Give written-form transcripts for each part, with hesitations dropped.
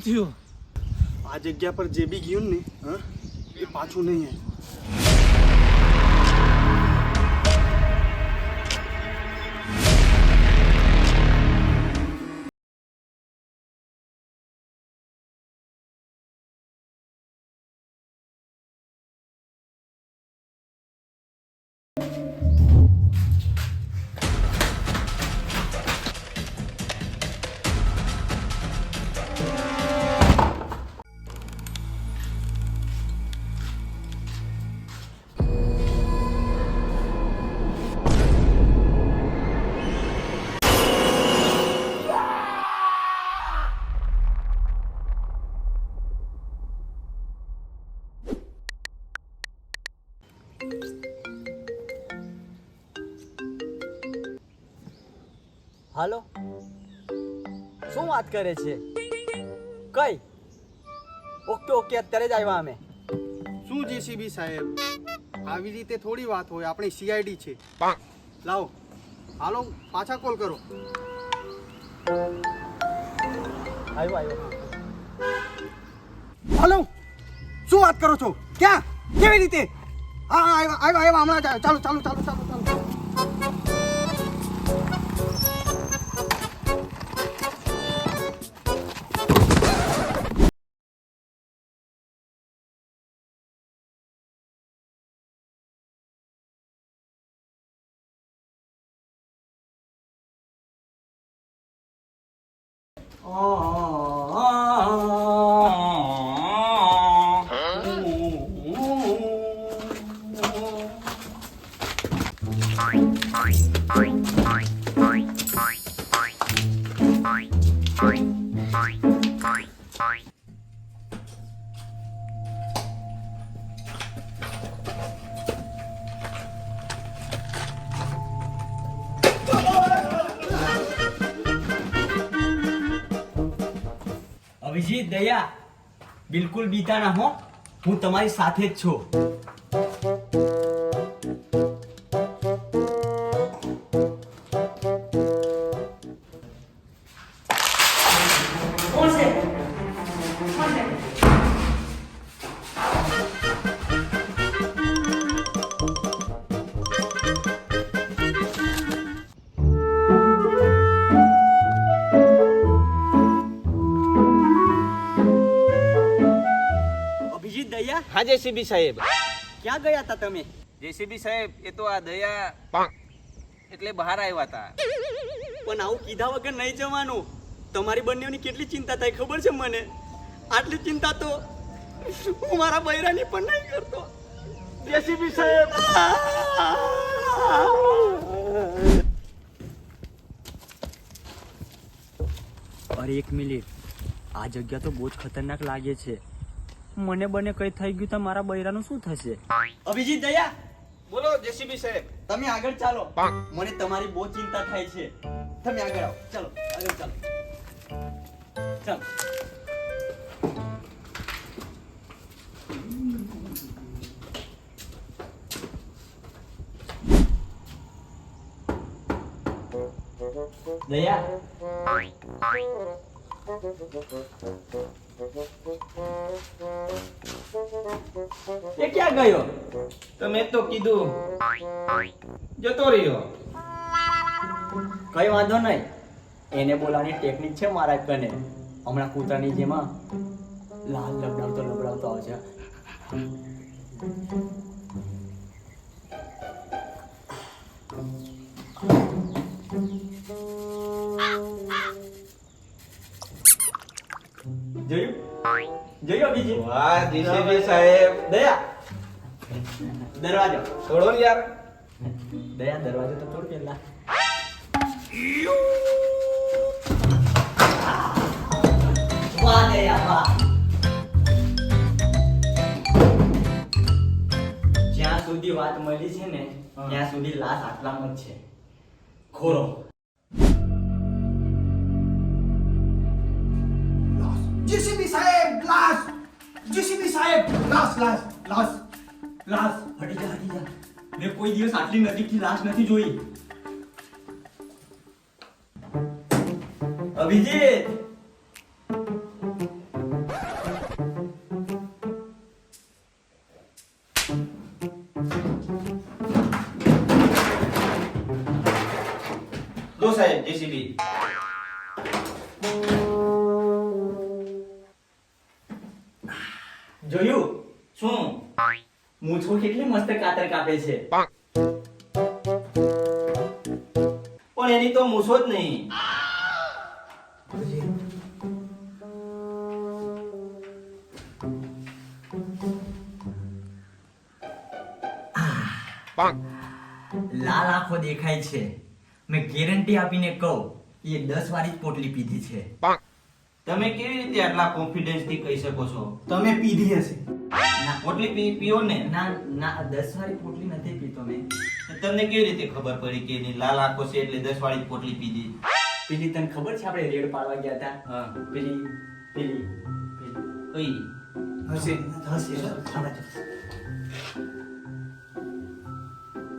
થયું? આ જગ્યા પર જે બી ગયું ને એ પાછું નહીં આવે. હાલો, શું વાત કરે છે? કઈ? ઓકે ઓકે, અત્યારે જ આવ્યા અમે. શું જેસીબી સાહેબ, આવી રીતે થોડી વાત હોય. આપણી સીઆઈડી છે. લાવો, હાલો પાછા કોલ કરો. આવ્યો. હાલો, શું વાત કરો છો? ક્યાં? કેવી રીતે? હા આવ્યા હમણાં. ચાલો. અભિજીત, દયા, બિલકુલ બીતા ના હો. હું તમારી સાથે જ છું. હા જેસીબી સાહેબ, ક્યાં ગયા હતા તમે? જેસીબી સાહેબ, એ તો આ દયા એટલે બહાર આવ્યા હતા. પણ આવું કીધા વગર નહીં જવાનું. તમારી બંનેની કેટલી ચિંતા થાય ખબર છે મને? આટલી ચિંતા તો હું મારા બૈરાની પણ નહીં કરતો. જેસીબી સાહેબ, અરે એક મિનિટ, આ જગ્યા તો બહુ જ ખતરનાક લાગે છે. મને બને કઈ થઈ ગયું તો મારા બૈરાનું શું થશે? અભિજીત, દયા, બોલો જેસીબી સાહેબ. તમે આગળ ચાલો. મને તમારી બહુ ચિંતા થાય છે. તમે આગળ આવો. ચાલો આગળ ચાલો. દયા, એ ક્યાં ગયો? તમે તો કીધું જતો રહ્યો. કઈ વાંધો નહીં, એને બોલાવવાની ટેકનિક છે મારા કને. હમણાં કૂતરાની જેમાં લાલ લબડાવતો આવશે. જોયું અભિજીત? વાહ જેસીબી સાહેબ. દયા, દરવાજો છોડો ને યાર. દયા, દરવાજો તો તોડ પેલા. વાહ દયા, વાહ. જ્યાં સુધી વાત મળી છે ને ત્યાં સુધી લાશ આટલામાં જ છે. ખોરો. જેસીબી સાહેબ, લાશ. જેસીબી સાહેબ, લાશ. હટી જા. મેં કોઈ દિવસ આટલી નજીકથી લાશ નથી જોઈ. અભિજીત, સાહેબ જેસીબી. જોયું શું? મૂછો કેટલી મસ્ત કાતર કાપે છે. પણ એની તો મૂછો જ નહીં. લાલ આંખો દેખાય છે. મેં ગેરંટી આપીને કહું એ 10 વાળી જ પોટલી પીધી છે. તમે કેવી રીતે આટલા કોન્ફિડન્સ થી કહી શકો છો? તમે પીધી હશે. પોટલી પીઓ ને. ના ના 10 વાળી પોટલી નથી પીતો મેં. તો તમને કેવી રીતે ખબર પડી કે એની લાલ આંખો છે એટલે 10 વાળી જ પોટલી પીધી? પેલી તને ખબર છે આપણે રેડ પાડવા ગયા હતા? હા. પેલી પેલી કઈ? હશે.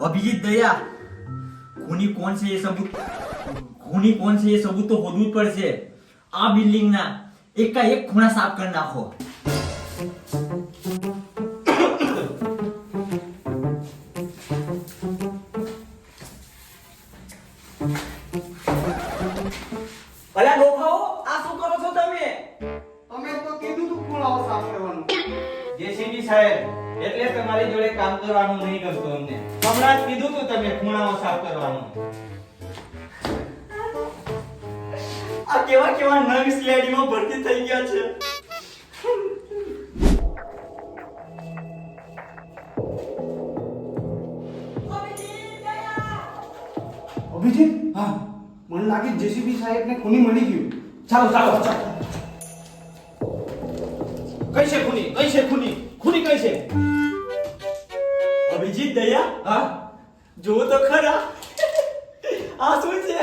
अभिजीत दया खूनी कौन છે એ सबूत તો હોદવું જ પડશે. આ બિલ્ડિંગ ના એકાએક ખૂણા સાફ કરી નાખો. અલા લોખાઓ આ શું કરો છો તમે? તમે તો કીધું તું ખૂણાઓ સાફ કરવાનું. જેસીબી સાહેબ, એટલે તમારી જોડે કામ કરવાનું નહીં ગમતું અમને. હમણાં જ કીધું તું તમે ખૂણાઓ સાફ કરવાનું. આ કેવા કેવા નંગ સીઆઈડી માં ભરતી થઈ ગયા છે. અભિજીત, હા, મને લાગે જેસીબી સાહેબને ખૂની મળી ગયું. ચાલો ચાલો ચાલો. કઈ છે ખૂની? કઈ છે ખૂની? ખૂની કઈ છે? અભિજીત દયા હા? જો તો ખરા આ શું છે?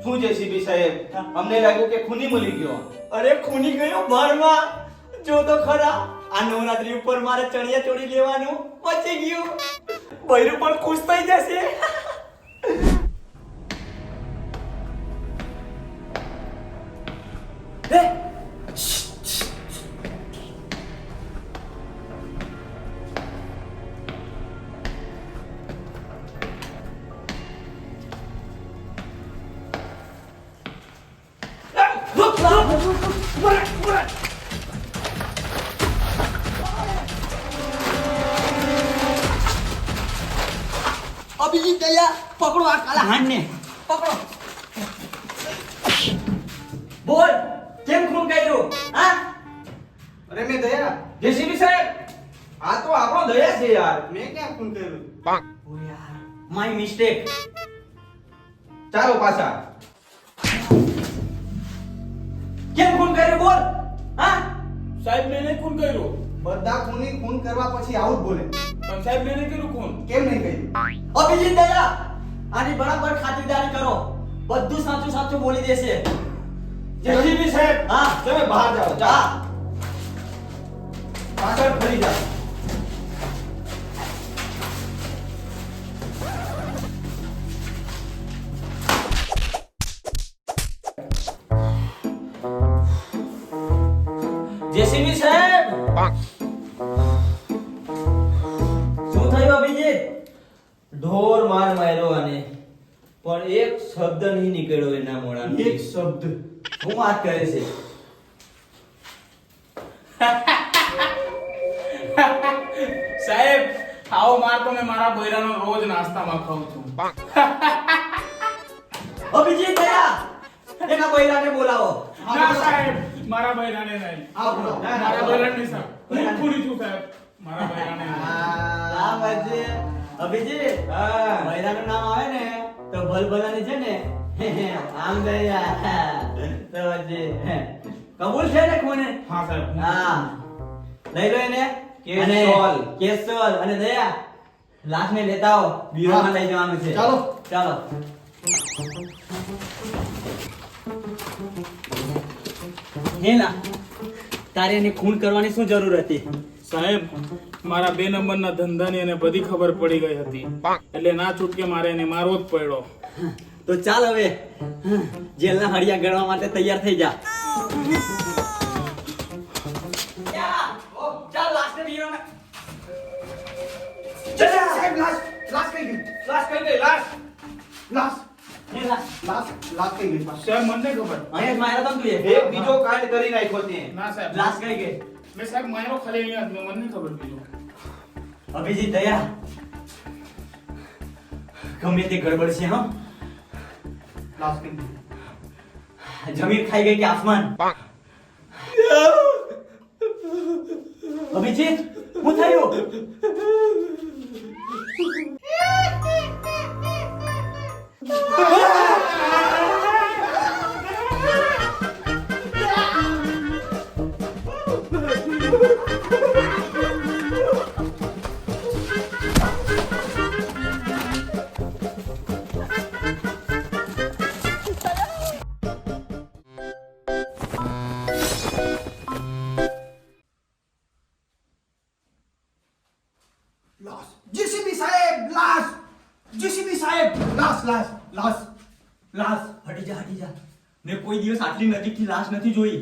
શું જેસીબી સાહેબ? અમને લાગ્યું કે ખૂની મળી ગયો. અરે ખૂની ગયો બારમાં. જો તો ખરા આ નવરાત્રી ઉપર મારે ચણિયા ચોળી લેવાનું પચી ગયું. બૈરું પણ ખુશ થઈ જશે. એ! અભિજીત દયા પકડો આ કાલા હાંડને પકડો. બોલ કેમ ખૂન કર્યું? હા અરે મેં દયા, જેસીબી સાહેબ, આ તો આપણો દયા છે યાર. મેં ક્યાં ખૂન કર્યું? ઓ યાર માય મિસ્ટેક. ચાલો પાછા. કેમ ખૂન કર્યું બોલ? હા સાહેબ મેં નહીં ખૂન કર્યું. બધા ખૂની ખૂન કરવા પછી આવું જ બોલે. પણ સાહેબ મેં નહીં કર્યું ખૂન. કેમ નહીં કહ્યું? અભિજીત દયા આની બરાબર ખાતરદારી કરો. બધું સાચું સાચું બોલી દેશે. જેસીબી સાહેબ, હા તમે બહાર જાઓ. હા જાઓ. પાછળ ફરી જાઓ. જેસીબી સાહેબ, શું થયું અભિજીત? ઢોર માર માર્યો અને પણ એક શબ્દ નહીં નીકળ્યો એના મોઢામાંથી. એક શબ્દ. શું વાત કરે છે? સાહેબ આવો માર તો મેં મારા બૈરાનો રોજ નાસ્તામાં ખાઉં છું. અભિજીત દયા એના બૈરાને બોલાવો. ના સાહેબ મારા બૈરાને નહીં. આવો બોલો. મારા બૈરાને નહીં સાહેબ. હું ખૂની છું સાહેબ. મારા બૈરાને નહીં. નામ છે અભિજીત. હા. બૈરાનું નામ આવે ને તો ભલભલાની છે ને આમ દયા તો પછી કબૂલ છે ને કોને? હા સાહેબ. હા લઈ લો એને. કેસોલ. કેસોલ અને દયા લાશને લેતા આવો. બ્યુરોમાં લઈ જવાનું છે. ચાલો. ચાલો. હેલા તારે એને ખૂન કરવાની શું જરૂર હતી? સાહેબ મારા 2 નંબરના ધંધાની એને બધી ખબર પડી ગઈ હતી. એટલે ના છૂટકે મારે એને મારવો જ પડ્યો. તો ચાલ હવે જેલના હળિયા ગળવા માટે તૈયાર થઈ જા. ચાલ લાસ્ટ બ્યુરોમાં. સાહેબ, લાશ કઈ ગઈ? લાશ કઈ ગઈ? લાશ. લાશ. લાશ કઈ ગઈ પાછી? સાહેબ મને નહીં ખબર. અહીંયા જ માર્યા તા ને તું એ. એક બીજો કાંડ કરી નાખ્યો તે. ના સાહેબ. લાશ કઈ ગઈ? મેં સાહેબ માર્યો ખાલી અહીંયા જ. મને નહીં ખબર બીજું. અભિજીત દયા ગમે તે ગડબડ છે હા. લાશ કઈ ગઈ? જમીન ખાઈ ગઈ કે આસમાન? અભિજીત હું થયું? લાશ જીસીબી સાહેબ લાશ જીસીબી સાહેબ લાશ લાશ લાશ લાશ હટી જા. મેં કોઈ દિવસ આટલી નજીકથી લાશ નથી જોઈ.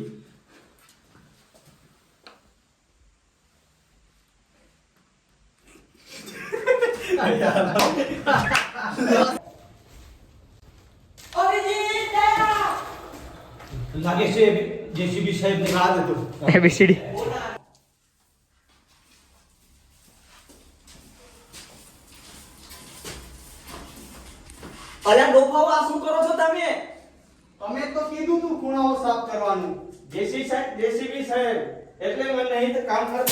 લાગે છે જેસીબી સાહેબ ને ગાળ હતો. અલ્યા ડોફાઓ આ શું કરો છો તમે? તમે તો કીધું તું ખૂણાઓ સાફ કરવાનું. જેસીબી સાહેબ એટલે મને નહીં તો કામ કર.